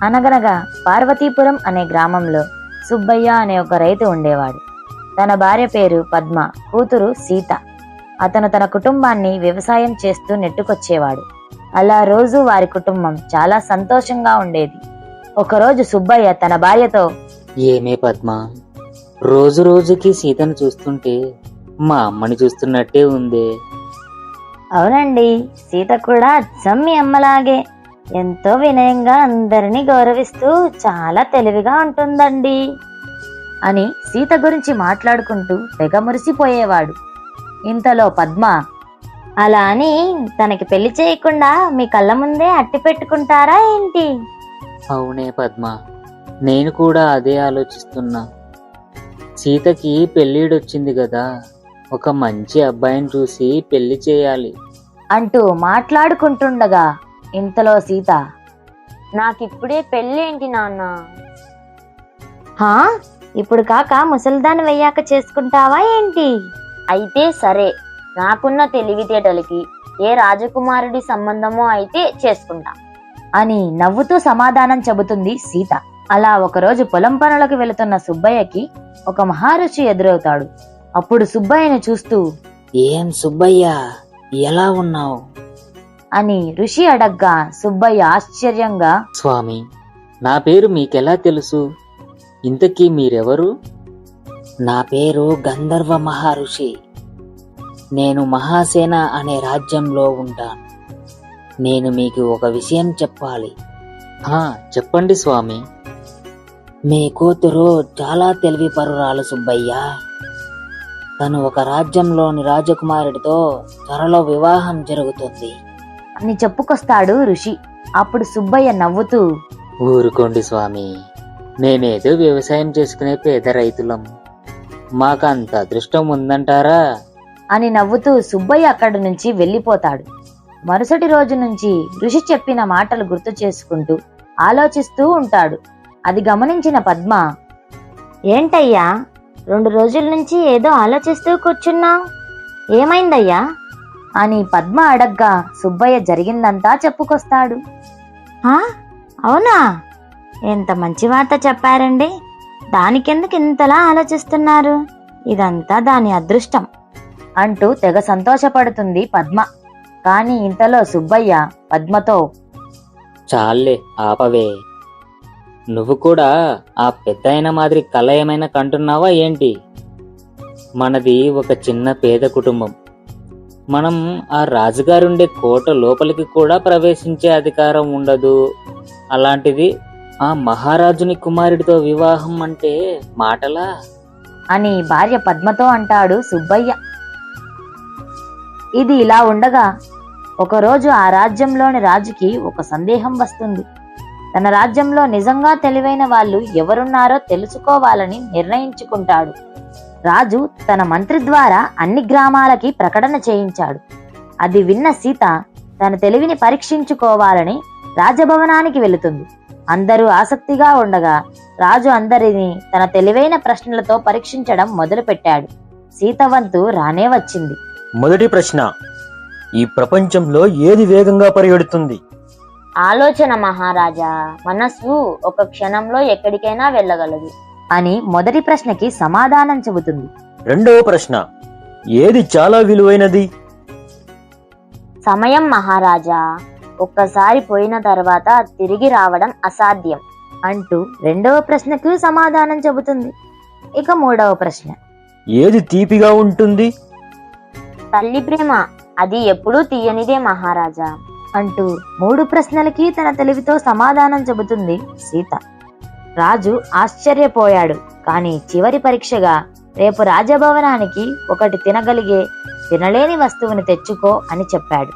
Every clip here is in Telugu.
అనగనగా పార్వతీపురం అనే గ్రామంలో సుబ్బయ్య అనే ఒక రైతు ఉండేవాడు. తన భార్య పేరు పద్మ, కూతురు సీత. అతను తన కుటుంబాన్ని వ్యవసాయం చేస్తూ నెట్టుకొచ్చేవాడు. అలా రోజు వారి కుటుంబం చాలా సంతోషంగా ఉండేది. ఒకరోజు సుబ్బయ్య తన భార్యతో, ఏమే పద్మ, రోజు రోజుకి సీతను చూస్తుంటే మా అమ్మని చూస్తున్నట్టే ఉందే. అవునండి, సీత కూడా అచ్చం మీ అమ్మలాగే ఎంతో వినయంగా అందరినీ గౌరవిస్తూ చాలా తెలివిగా ఉంటుందండి అని సీత గురించి మాట్లాడుకుంటూ తెగ మురిసిపోయేవాడు. ఇంతలో పద్మ, అలా అని తనకి పెళ్లి చేయకుండా మీ కళ్ళ ముందే అట్టి పెట్టుకుంటారా ఏంటి? అవునే పద్మ, నేను కూడా అదే ఆలోచిస్తున్నా. సీతకి పెళ్ళిడొచ్చింది కదా, ఒక మంచి అబ్బాయిని చూసి పెళ్లి చేయాలి అంటూ మాట్లాడుకుంటుండగా ఇంతలో సీత, నాకిప్పుడే పెళ్ళేంటి నాన్న? హా, ఇప్పుడు కాక ముసల్దాన్ని వెయ్యాక చేసుకుంటావా ఏంటి? అయితే సరే, నాకున్న తెలివితేటలకి ఏ రాజకుమారుడి సంబంధమో అయితే చేసుకుంటా అని నవ్వుతూ సమాధానం చెబుతుంది సీత. అలా ఒకరోజు పొలం పనులకు వెళుతున్న సుబ్బయ్యకి ఒక మహారుషి ఎదురవుతాడు. అప్పుడు సుబ్బయ్యను చూస్తూ, ఏం సుబ్బయ్య, ఎలా ఉన్నావు అని ఋషి అడగ్గా సుబ్బయ్య ఆశ్చర్యంగా, స్వామి, నా పేరు మీకెలా తెలుసు? ఇంతకీ మీరెవరు? నా పేరు గంధర్వ మహర్షి. నేను మహాసేన అనే రాజ్యంలో ఉంటాను. నేను మీకు ఒక విషయం చెప్పాలి. చెప్పండి స్వామి. మీ కూతురు చాలా తెలివిపరురాలు సుబ్బయ్య. తను ఒక రాజ్యంలోని రాజకుమారుడితో త్వరలో వివాహం జరుగుతుంది అని చెప్పుకొస్తాడు ఋషి. అప్పుడు సుబ్బయ్య నవ్వుతూ, ఊరుకోండి స్వామి, నేనేదో వ్యవసాయం చేసుకునే పేద రైతులం, మాకంత అదృష్టం ఉందంటారా అని నవ్వుతూ సుబ్బయ్య అక్కడి నుంచి వెళ్ళిపోతాడు. మరుసటి రోజు నుంచి ఋషి చెప్పిన మాటలు గుర్తు చేసుకుంటూ ఆలోచిస్తూ ఉంటాడు. అది గమనించిన పద్మ, ఏంటయ్యా 2 రోజుల నుంచి ఏదో ఆలోచిస్తూ కూర్చున్నావు, ఏమైందయ్యా అని పద్మ అడగ్గా సుబ్బయ్య జరిగిందంతా చెప్పుకొస్తాడు. అవునా, ఎంత మంచి వార్త చెప్పారండి. దానికెందుకు ఇంతలా ఆలోచిస్తున్నారు? ఇదంతా దాని అదృష్టం అంటూ తెగ సంతోషపడుతుంది పద్మ. కాని ఇంతలో సుబ్బయ్య పద్మతో, చాలే ఆపవే, నువ్వు కూడా ఆ పెద్దాయన మాదిరి కళ ఏమైనా కంటున్నావా ఏంటి? మనది ఒక చిన్న పేద కుటుంబం. మనం ఆ రాజుగారుండే కోట లోపలికి కూడా ప్రవేశించే అధికారం ఉండదు. అలాంటిది ఆ మహారాజుని కుమారుడితో వివాహం అంటే మాటలా అని భార్య పద్మతో అంటాడు సుబ్బయ్య. ఇది ఇలా ఉండగా ఒకరోజు ఆ రాజ్యంలోని రాజుకి ఒక సందేహం వస్తుంది. తన రాజ్యంలో నిజంగా తెలివైన వాళ్ళు ఎవరున్నారో తెలుసుకోవాలని నిర్ణయించుకుంటాడు. రాజు తన మంత్రి ద్వారా అన్ని గ్రామాలకి ప్రకటన చేయించాడు. అది విన్న సీత తన తెలివిని పరీక్షించుకోవాలని రాజభవనానికి వెళుతుంది. అందరూ ఆసక్తిగా ఉండగా రాజు అందరినీ తన తెలివైన ప్రశ్నలతో పరీక్షించడం మొదలుపెట్టాడు. సీత వంతు రానే వచ్చింది. మొదటి ప్రశ్న, ఈ ప్రపంచంలో ఏది వేగంగా పరిగెడుతుంది? ఆలోచన మహారాజా, మనస్సు ఒక క్షణంలో ఎక్కడికైనా వెళ్ళగలదు అని మొదటి ప్రశ్నకి సమాధానం చెబుతుంది. రెండవ ప్రశ్న, ఏది చాలా విలువైనది? సమయం మహారాజా, ఒక్కసారి పోయిన తర్వాత తిరిగి రావడం అసాధ్యం అంటూ రెండవ ప్రశ్నకు సమాధానం చెబుతుంది. ఇక మూడవ ప్రశ్న, ఏది తీపిగా ఉంటుంది? తల్లి ప్రేమ, అది ఎప్పుడూ తీయనిదే మహారాజా అంటూ 3 ప్రశ్నలకి తన తెలివితో సమాధానం చెబుతుంది సీత. రాజు ఆశ్చర్యపోయాడు. కానీ చివరి పరీక్షగా రేపు రాజభవనానికి ఒకటి తినగలిగే తినలేని వస్తువుని తెచ్చుకో అని చెప్పాడు.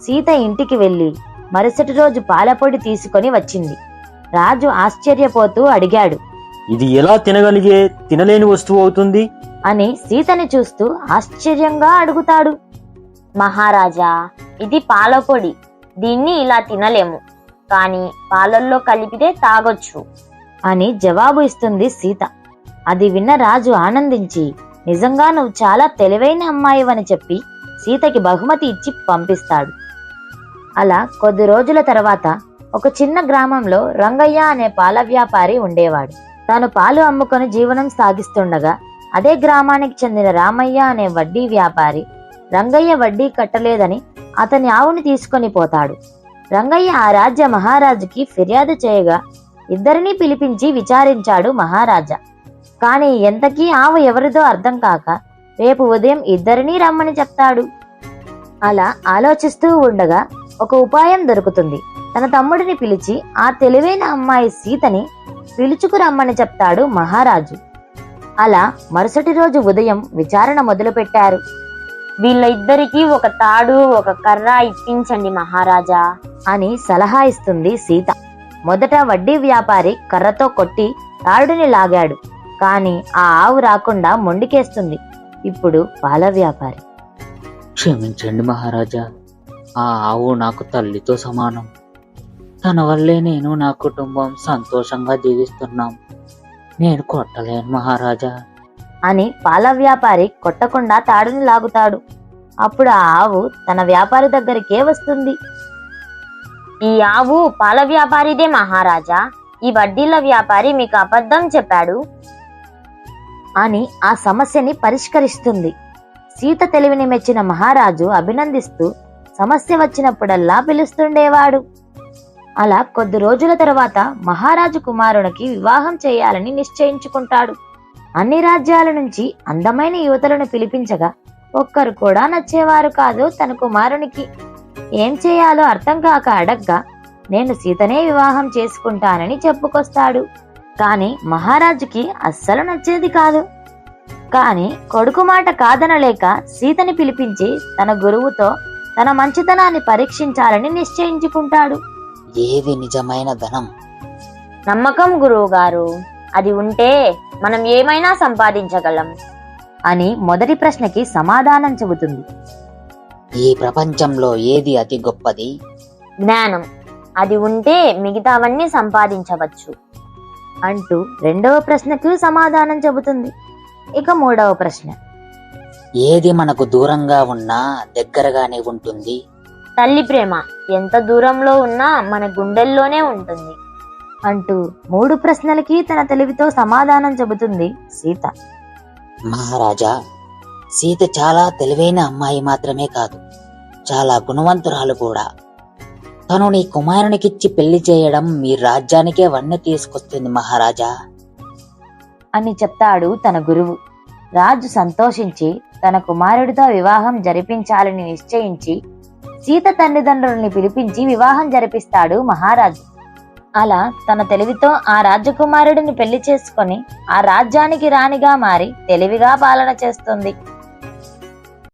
సీత ఇంటికి వెళ్లి మరుసటి రోజు పాలపొడి తీసుకొని వచ్చింది. రాజు ఆశ్చర్యపోతూ అడిగాడు, ఇది ఎలా తినగలిగే తినలేని వస్తువు అవుతుంది అని సీతని చూస్తూ ఆశ్చర్యంగా అడుగుతాడు. మహారాజా, ఇది పాలపొడి, దీన్ని ఇలా తినలేము, కానీ పాలల్లో కలిపితే తాగొచ్చు అని జవాబు ఇస్తుంది సీత. అది విన్న రాజు ఆనందించి, నిజంగా నువ్వు చాలా తెలివైన అమ్మాయివని చెప్పి సీతకి బహుమతి ఇచ్చి పంపిస్తాడు. అలా కొద్ది రోజుల తర్వాత ఒక చిన్న గ్రామంలో రంగయ్య అనే పాల వ్యాపారి ఉండేవాడు. తాను పాలు అమ్ముకొని జీవనం సాగిస్తుండగా అదే గ్రామానికి చెందిన రామయ్య అనే వడ్డీ వ్యాపారి రంగయ్య వడ్డీ కట్టలేదని అతని ఆవుని తీసుకొని పోతాడు. రంగయ్య ఆ రాజ్య మహారాజుకి ఫిర్యాదు చేయగా ఇద్దరినీ పిలిపించి విచారించాడు మహారాజా. కాని ఎంతకీ ఆవు ఎవరిదో అర్థం కాక రేపు ఉదయం ఇద్దరినీ రమ్మని చెప్తాడు. అలా ఆలోచిస్తూ ఉండగా ఒక ఉపాయం దొరుకుతుంది. తన తమ్ముడిని పిలిచి ఆ తెలివైన అమ్మాయి సీతని పిలుచుకురమ్మని చెప్తాడు మహారాజు. అలా మరుసటి రోజు ఉదయం విచారణ మొదలుపెట్టారు. వీళ్ళ ఇద్దరికి ఒక తాడు ఒక కర్ర ఇప్పించండి మహారాజా అని సలహా ఇస్తుంది సీత. మొదట వడ్డీ వ్యాపారి కర్రతో కొట్టి తాడుని లాగాడు. కాని ఆ ఆవు రాకుండా మొండికేస్తుంది. ఇప్పుడు పాల వ్యాపారి, క్షమించండి మహారాజా, ఆ ఆవు నాకు తల్లితో సమానం. తన వల్లే నేను నా కుటుంబం సంతోషంగా జీవిస్తున్నాం. నేను కొట్టలేను మహారాజా అని పాల వ్యాపారి కొట్టకుండా తాడుని లాగుతాడు. అప్పుడు ఆ ఆవు తన వ్యాపారి దగ్గరికే వస్తుంది. ఈ ఆవు పాల వ్యాపారిదే మహారాజా. ఈ వడ్డీల వ్యాపారి మీకు అబద్ధం చెప్పాడు అని ఆ సమస్యని పరిష్కరిస్తుంది. సీత తెలివిని మెచ్చిన మహారాజు అభినందిస్తూ సమస్య వచ్చినప్పుడల్లా పిలుస్తుండేవాడు. అలా కొద్ది రోజుల తర్వాత మహారాజు కుమారునికి వివాహం చేయాలని నిశ్చయించుకుంటాడు. అన్ని రాజ్యాల నుంచి అందమైన యువతులను పిలిపించగా ఒక్కరు కూడా నచ్చేవారు కాదు తన కుమారునికి. ఏం చేయాలో అర్థం కాక అడగ్గా నేను సీతనే వివాహం చేసుకుంటానని చెప్పుకొస్తాడు. కాని మహారాజుకి అస్సలు నచ్చేది కాదు. కాని కొడుకు మాట కాదనలేక సీతని పిలిపించి తన గురువుతో తన మంచితనాన్ని పరీక్షించాలని నిశ్చయించుకుంటాడు. ఏది నిజమైన ధనం? నమ్మకం గురువు గారు. అది ఉంటే మనం ఏమైనా సంపాదించగలం అని మొదటి ప్రశ్నకి సమాధానం చెబుతుంది. ఈ ప్రపంచంలో ఏది అతి గొప్పది? జ్ఞానం. అది ఉంటే మిగతావన్నీ సంపాదించవచ్చు అంటూ రెండవ ప్రశ్నకు సమాధానం చెబుతుంది. ఇక మూడవ ప్రశ్న, ఏది మనకు దూరంగా ఉన్నా దగ్గరగానే ఉంటుంది? తల్లి ప్రేమ. ఎంత దూరంలో ఉన్నా మన గుండెల్లోనే ఉంటుంది అంటూ మూడు ప్రశ్నలకి తన తెలివితో సమాధానం చెబుతుంది సీత. మహారాజా, సీత చాలా తెలివైన అమ్మాయి మాత్రమే కాదు, చాలా గుణవంతురాలు కూడా. తను నీ కుమారునికిచ్చి పెళ్లి చేయడం మీ రాజ్యానికే వన్నె తీసుకొస్తుంది మహారాజా అని చెప్తాడు తన గురువు. రాజు సంతోషించి తన కుమారుడితో వివాహం జరిపించాలని నిశ్చయించి సీత తల్లిదండ్రుల్ని పిలిపించి వివాహం జరిపిస్తాడు మహారాజు. అలా తన తెలివితో ఆ రాజకుమారుడిని పెళ్లి చేసుకొని ఆ రాజ్యానికి రాణిగా మారి తెలివిగా పాలన చేస్తుంది.